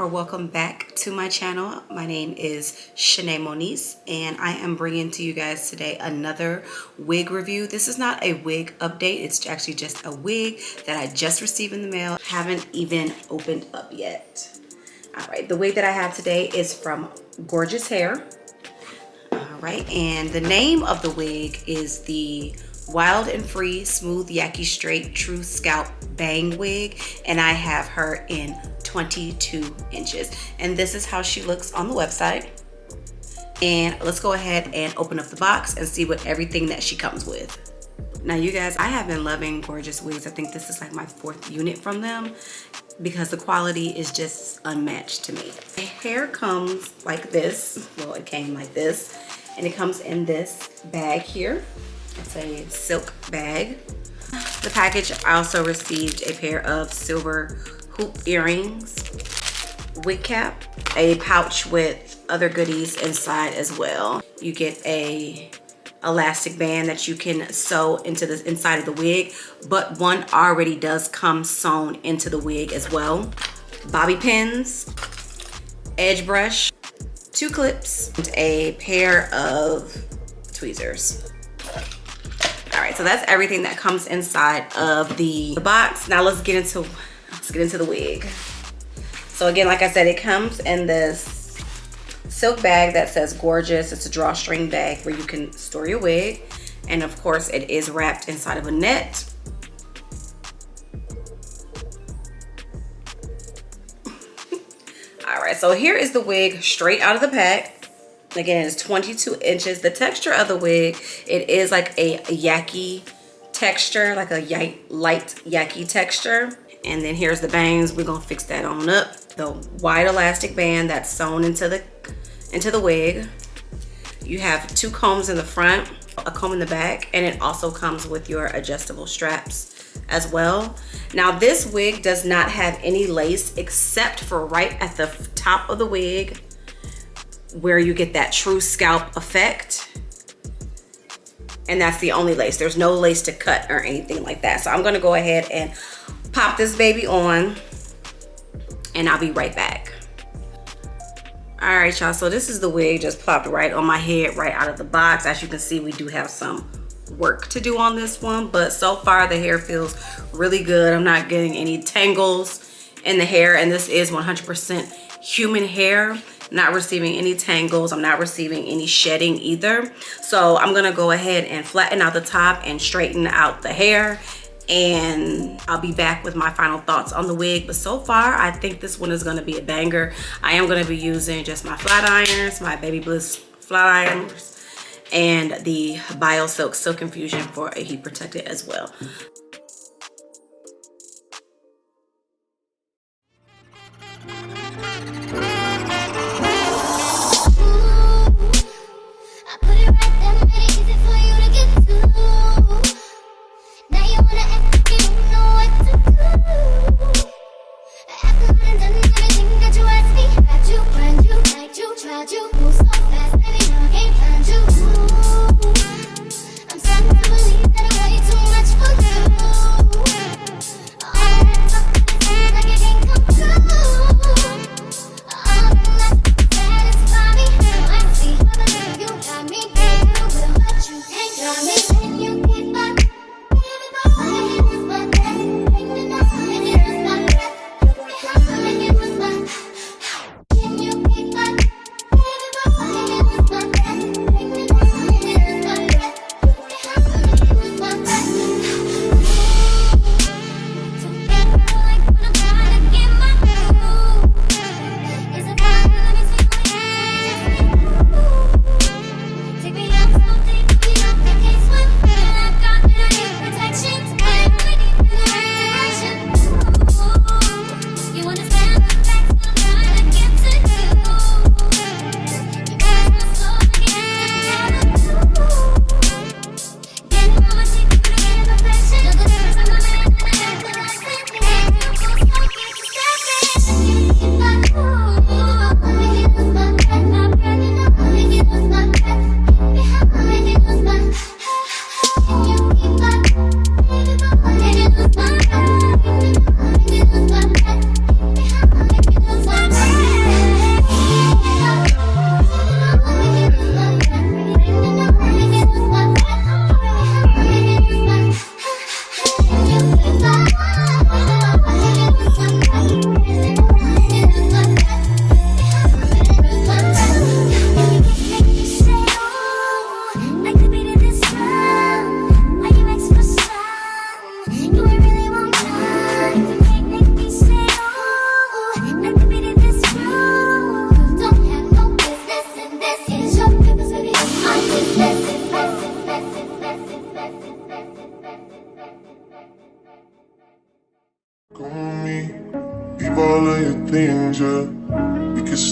or welcome back to my channel. My name is Shanae Moniz and I am bringing to you guys today another wig review. This is not a wig update, it's actually just a wig that I just received in the mail. Haven't even opened up yet. All right, the wig that I have today is from Gorgius Hair. All right, and the name of the wig is the Wild and Free Smooth Yaki Straight True Scalp Bang Wig, and I have her in 22 inches, and this is how she looks on the website. And let's go ahead and open up the box and see what everything that she comes with. Now you guys, I have been loving Gorgius wigs. I think this is like my 4th unit from them because the quality is just unmatched to me. The hair comes like this. Well, it came like this, and it comes in this bag here. It's a silk bag. The package, I also received a pair of silver hoop earrings, wig cap, a pouch with other goodies inside as well. You get a elastic band that you can sew into the inside of the wig, but one already does come sewn into the wig as well. Bobby pins, edge brush, 2 clips, and a pair of tweezers. All right, so that's everything that comes inside of the box. Now let's get into the wig. So again, like I said, it comes in this silk bag that says Gorgius. It's a drawstring bag where you can store your wig, and of course it is wrapped inside of a net. All right, so here is the wig straight out of the pack. Again, it's 22 inches. The texture of the wig, it is like a yaki texture, like a light yaki texture. And then here's the bangs. We're gonna fix that on up. The wide elastic band that's sewn into the wig. You have 2 combs in the front, a comb in the back, and it also comes with your adjustable straps as well. Now this wig does not have any lace except for right at the top of the wig, where you get that true scalp effect, and that's the only lace. There's no lace to cut or anything like that. So I'm gonna go ahead and pop this baby on, and I'll be right back. All right, y'all, so this is the wig just plopped right on my head right out of the box. As you can see, we do have some work to do on this one, but so far the hair feels really good. I'm not getting any tangles in the hair, and this is 100% human hair. Not receiving any tangles. I'm not receiving any shedding either. So I'm gonna go ahead and flatten out the top and straighten out the hair, and I'll be back with my final thoughts on the wig. But so far, I think this one is gonna be a banger. I am gonna be using just my flat irons, my Baby Bliss flat irons, and the Bio Silk Silk Infusion for a heat protectant as well. I'm starting to believe that I write too much for you.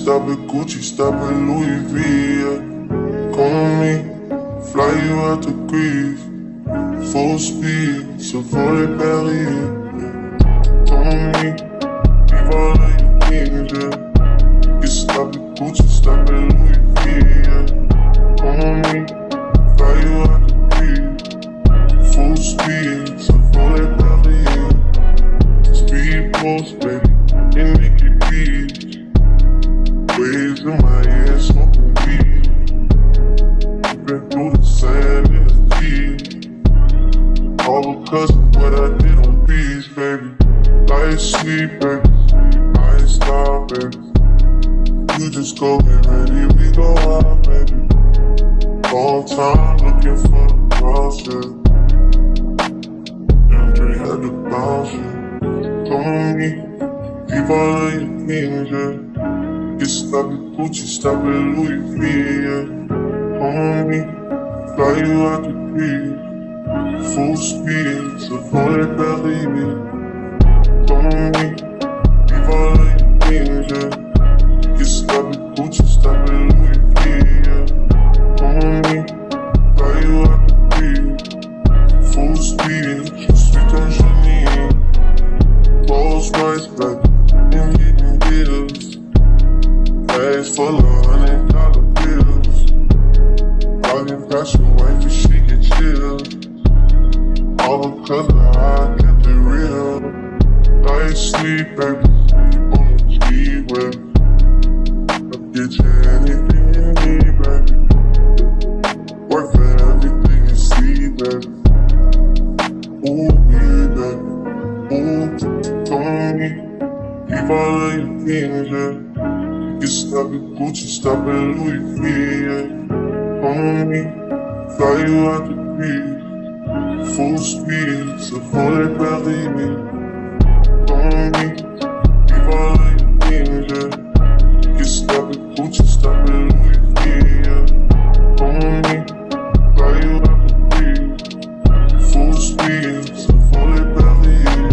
stop at Gucci, stop at Louis V, yeah. Come on me, fly you out to Greece. Full speed, so for the belly, yeah. Come on me, leave all of your things, yeah. You stop at Gucci, stop at Louis V, yeah. Come on me, fly you out to Greece. Full speed, so for the belly, yeah. Speed post, baby, in Mickey Beach. Waves in my head, smoking weed. Been through the sand in the Jeep. All because of what I did on beats, baby. Light sweet, baby. I ain't stop, baby. You just go get ready, we go out, baby. Long time looking for the bounce, yeah. Andre had to bounce, yeah. Come on me, leave all of your things, yeah. You stop at Gucci, stop at Louis V, yeah. Come on me, fly you out to Greece. Full speed, so for the belly, yeah. Come on me, leave all of your things, yeah. You stop at Gucci, stop at Louis V, yeah. Come on me, fly you out to Greece. Full speed, so sweet on Janine. Rolls Royce back, and getting bitters. Bags full of $100 bills. Walking past your wife and she get chilled. All because of how I kept it real. Light sleep, baby, on the G-Way. I'll get you anything you need, baby. Work for everything you see, baby. Ooh, yeah, baby. Ooh, come on me, leave all of your things, yeah. You stop at Gucci, stop at Louis V, yeah. Come on me, fly you out to Greece. Full speed, so for the belly, yeah. Come on me, leave all of your things, yeah. You stop at Gucci, stop at Louis V, yeah. Come on me, fly you out to Greece. Full speed, so for the belly, yeah.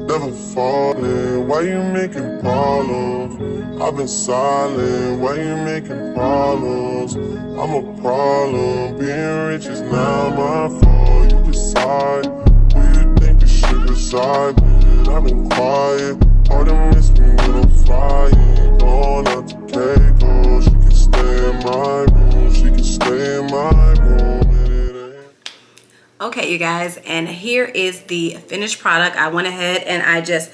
Never falling, why you making problems? I've been silent, why you making problems? I'm a problem, being rich is now my fault. You decide who you think you should reside with. I've been quiet, hard to miss me when I'm flying. Going out to Keiko, she can stay in my room, she can stay in my room. Okay, you guys, and here is the finished product. I went ahead and I just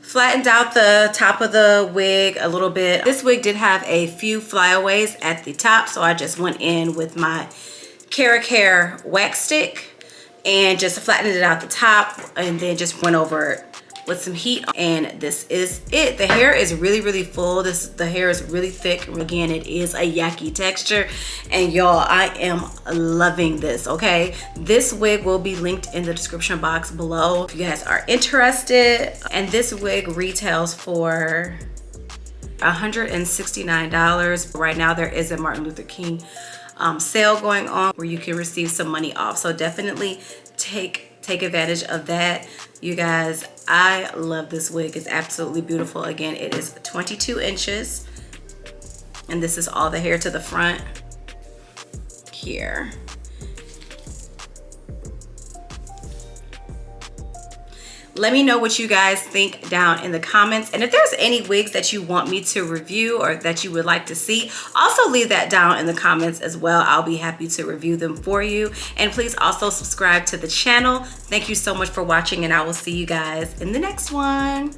flattened out the top of the wig a little bit. This wig did have a few flyaways at the top, so I just went in with my Gorgius Hair wax stick and just flattened it out the top, and then just went over it with some heat, and this is it. The hair is really full. The hair is really thick. Again, it is a yaki texture, and y'all, I am loving this. Okay, this wig will be linked in the description box below if you guys are interested. And this wig retails for $169. Right now there is a Martin Luther King sale going on where you can receive some money off, so definitely take advantage of that, you guys. I love this wig. It's absolutely beautiful. Again, it is 22 inches, and this is all the hair to the front here. Let me know what you guys think down in the comments, and if there's any wigs that you want me to review or that you would like to see, also leave that down in the comments as well. I'll be happy to review them for you. And please also subscribe to the channel. Thank you so much for watching, and I will see you guys in the next one.